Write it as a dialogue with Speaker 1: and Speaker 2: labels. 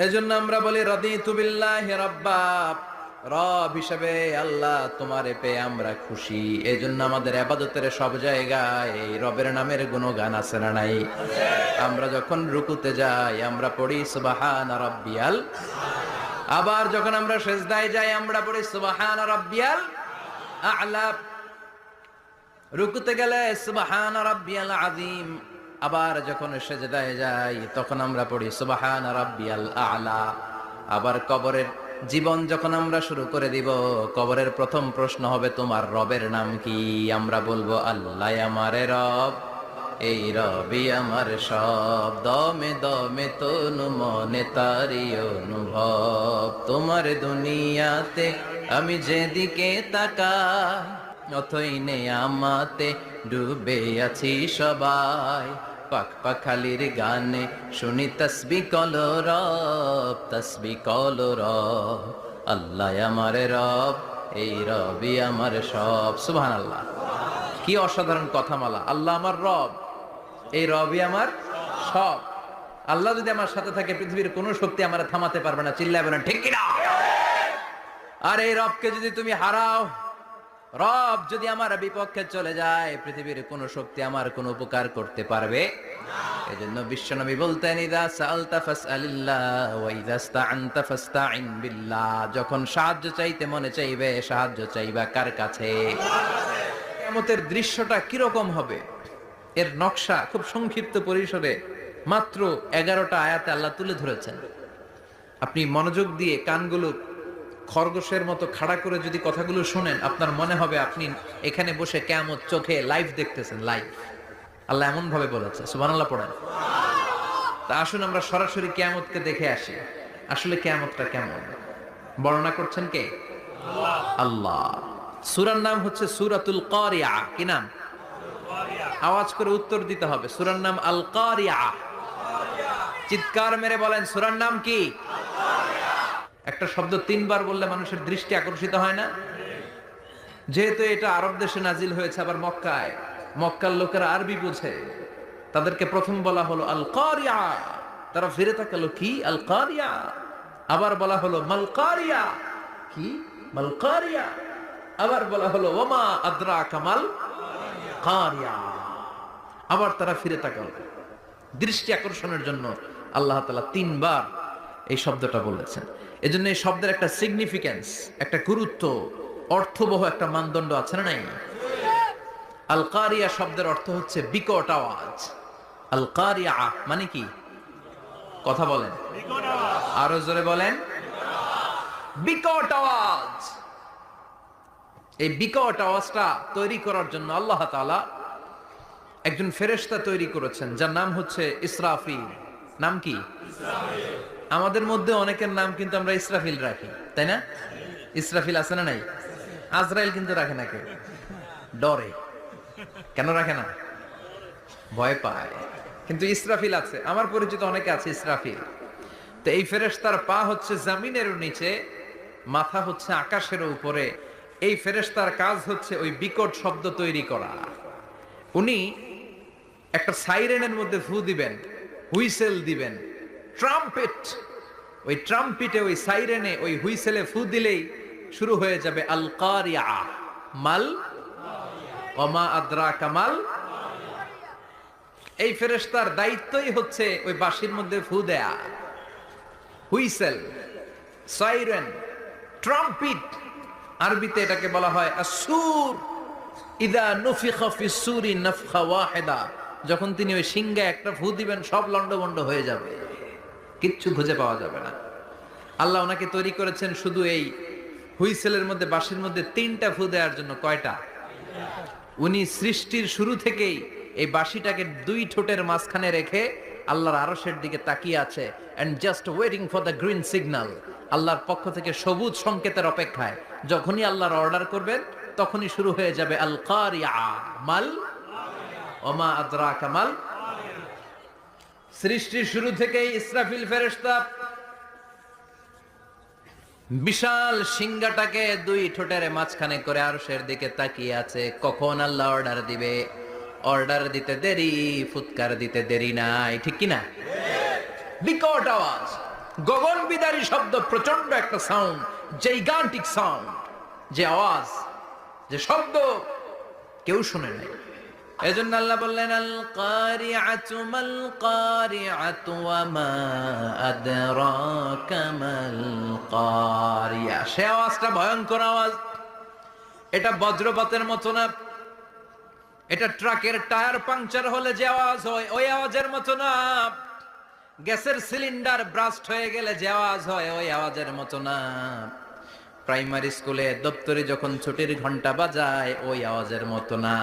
Speaker 1: এজন্য আমরা বলি রাদিতু বিল্লাহি রাব্বা, রব হিসেবে আল্লাহ তোমারে পেয়ে আমরা খুশি। এজন্য আমাদের ইবাদতের সব জায়গায় এই রবের নামের গুণগান আছে না নাই? আমরা যখন রুকুতে যাই আমরা পড়ি সুবহানা রাব্বিয়াল, আবার যখন আমরা সিজদায় যাই আমরা পড়ি সুবহানা রাব্বিয়াল আ'লা। রুকুতে গেলে সুবহানা রাব্বিয়াল আযীম, আবার যখন সিজদায় যাই তখন আমরা পড়ি সুবহানা রাব্বিয়াল আ'লা। আবার কবরের জীবন যখন আমরা শুরু করে দিব, কবরের প্রথম প্রশ্ন হবে তোমার রবের নাম কি? আমরা বলবো আল্লাহ আমারে রব, এই রবি আমার সব, দমে দমে তনু মনে তারি অনুভব। তোমার দুনিয়াতে আমি যেদিকে তাকাই, অথই নেয়ামতে ডুবে আছি সবাই। পাক পাখালির গানে শুনি তসবিহ কলো রব, তসবিহ কলো রব। আল্লাহ আমার রব, এই রবি আমার সব। সুবহানাল্লাহ, কি অসাধারণ কথামালা! আল্লাহ আমার রব, এই রবি আমার সব। আল্লাহ যদি আমার সাথে থাকে পৃথিবীর কোনো শক্তি আমার থামাতে পারবে না। চিল্লাবে না, ঠিক কিনা? আর এই রবকে যদি তুমি হারাও, রব যদি আমার বিপক্ষে চলে যায়, পৃথিবীর কোন শক্তি আমার কোন উপকার করতে পারবে না। এজন্য বিশ্বনবী বলতেন ইযা সাআলতা ফাসআলিল্লাহ ওয়া ইযা ইসতাআনতা ফাসতাইন বিল্লাহ। যখন সাহায্য চাইতে মনে চাইবে, সাহায্য চাইবা কার কাছে? কিয়ামতের দৃশ্যটা কি রকম হবে, এর নকশা খুব সংক্ষিপ্ত পরিসরে মাত্র 11টা আয়াতে আল্লাহ তুলে ধরেছেন। আপনি মনোযোগ দিয়ে কানগুলো খরগোশের মতো খাড়া করে যদি কথাগুলো শুনেন, আপনার মনে হবে আপনি এখানে বসে কিয়ামত চোখে লাইভ দেখতেছেন। লাইভ আল্লাহ এমন ভাবে বলেছে। সুবহানাল্লাহ পড়েন। তা আসুন আমরা সরাসরি কিয়ামতকে দেখে আসি। আসলে কিয়ামতটা কেমন বর্ণনা করছেন কে? আল্লাহ। সূরার নাম হচ্ছে সূরাতুল কারিয়া। কি নাম? আওয়াজ করে উত্তর দিতে হবে। সূরার নাম আল কারিয়া। চিৎকার মেরে বলেন সূরার নাম কি? একটা শব্দ 3 বার বললে মানুষের দৃষ্টি আকর্ষিত হয় না? যেহেতু এটা আরব দেশে নাজিল হয়েছে, আবার মক্কায়, মক্কার লোকেরা আরবি বুঝে, তাদেরকে প্রথম বলা হলো আল কারিয়া। তারা ফিরে তাকালো, কি আল কারিয়া? আবার বলা হলো মাল কারিয়া। কি মাল কারিয়া? আবার বলা হলো ওমা আদরাকা মাল কারিয়া। আবার তারা ফিরে তাকালো। দৃষ্টি আকর্ষণের জন্য আল্লাহ তাআলা 3 বার এই শব্দটা বলেছেন। এজন্য এই শব্দের একটা সিগনিফিকেন্স, একটা গুরুত্ব, অর্থবহ একটা মানদণ্ড আছে না নাই? আল কারিয়া শব্দের অর্থ হচ্ছে বিকট আওয়াজ। আল কারিয়া মানে কি? কথা বলেন, আরো জোরে বলেন। বিকট আওয়াজ। এই বিকট আওয়াজটা তৈরি করার জন্য আল্লাহ তাআলা একজন ফেরেশতা তৈরি করেছেন, যার নাম হচ্ছে ইসরাফিল। নাম কি? ইসরাফিল। আমাদের মধ্যে অনেকের নাম কিন্তু আমরা ইসরাফিল রাখি, তাই না? ইসরাফিল আছে না নাই? আজরাইল কিন্তু রাখে না, কে ডরে। কেন রাখে না? ভয় পায়। কিন্তু ইসরাফিল আছে, আমার পরিচিত অনেকে আছে ইসরাফিল। তো এই ফেরেশতার পা হচ্ছে জমিনের নিচে, মাথা হচ্ছে আকাশের উপরে। এই ফেরেশতার কাজ হচ্ছে ওই বিকট শব্দ তৈরি করা। উনি একটা সাইরেনের মধ্যে ফু দিবেন, হুইসেল দিবেন, ট্রাম্পেট। ওই ট্রাম্পিটে, ওই সাইরেনে, ওই হুইসেলে ফু দিলেই শুরু হয়ে যাবে আল কারিয়া। মাল ওমা আদরাকা মাল। এই ফেরেশতার দায়িত্বই হচ্ছে ওই বাঁশির মধ্যে ফু দেয়া। হুইসেল, সাইরেন, ট্রাম্পিট, আরবিতে এটাকে বলা হয় আসুর। ইদা নুফিখা ফিস সূরি নাফখা ওয়াহিদা। যখন তিনি ওই সিংহে একটা ফু দিবেন, সব লন্ডভন্ড হয়ে যাবে, কিচ্ছু খুঁজে পাওয়া যাবে না। আল্লাহ ওনাকে তৈরি করেছেন শুধু এই হুইসেলের মধ্যে, বাঁশির মধ্যে 3টা ফু দেওয়ার জন্য। কয়টা? উনি সৃষ্টির শুরু থেকেই এই বাঁশিটাকে 2 ঠোঁটের মাঝখানে রেখে আল্লাহর আরশের দিকে তাকিয়ে আছে, and just waiting for the green signal. আল্লাহর পক্ষ থেকে সবুজ সংকেতের অপেক্ষায়। যখনই আল্লাহর অর্ডার করবেন, তখনই শুরু হয়ে যাবে আল কারিয়া। মাল ওমা আদরাকা মাল। সৃষ্টির শুরু থেকেই ইসরাফিল ফেরেশতা বিশাল সিংহাটাকে 2 ঠোঁটের মাঝখানে করে আরশের দিকে তাকিয়ে আছে, কখন আল্লাহ অর্ডার দিবে। অর্ডার দিতে দেরি, ফুৎকার দিতে দেরি নাই, ঠিক কি না? বিকট আওয়াজ। গগন বিদারী শব্দ, প্রচন্ড একটা সাউন্ড, জাইগান্টিক সাউন্ড, যে আওয়াজ, যে শব্দ কেউ শুনে নাই। এজন্য আল্লাহ বললেন আল কারিআতু মাল কারিআতু ওয়া মা আদরাকা মাল কারিয়া। সে আওয়াজটা ভয়ঙ্কর আওয়াজ, এটা বজ্রপাতের মতো না, এটা ট্রাকের টায়ার পাংচার হলে যে আওয়াজ হয় ওই আওয়াজের মতো না, গ্যাসের সিলিন্ডার ব্রাস্ট হয়ে গেলে যে আওয়াজ হয় ওই আওয়াজের মতো না, প্রাইমারি স্কুলে দপ্তরে যখন ছুটির ঘন্টা বাজায় ওই আওয়াজের মতো না।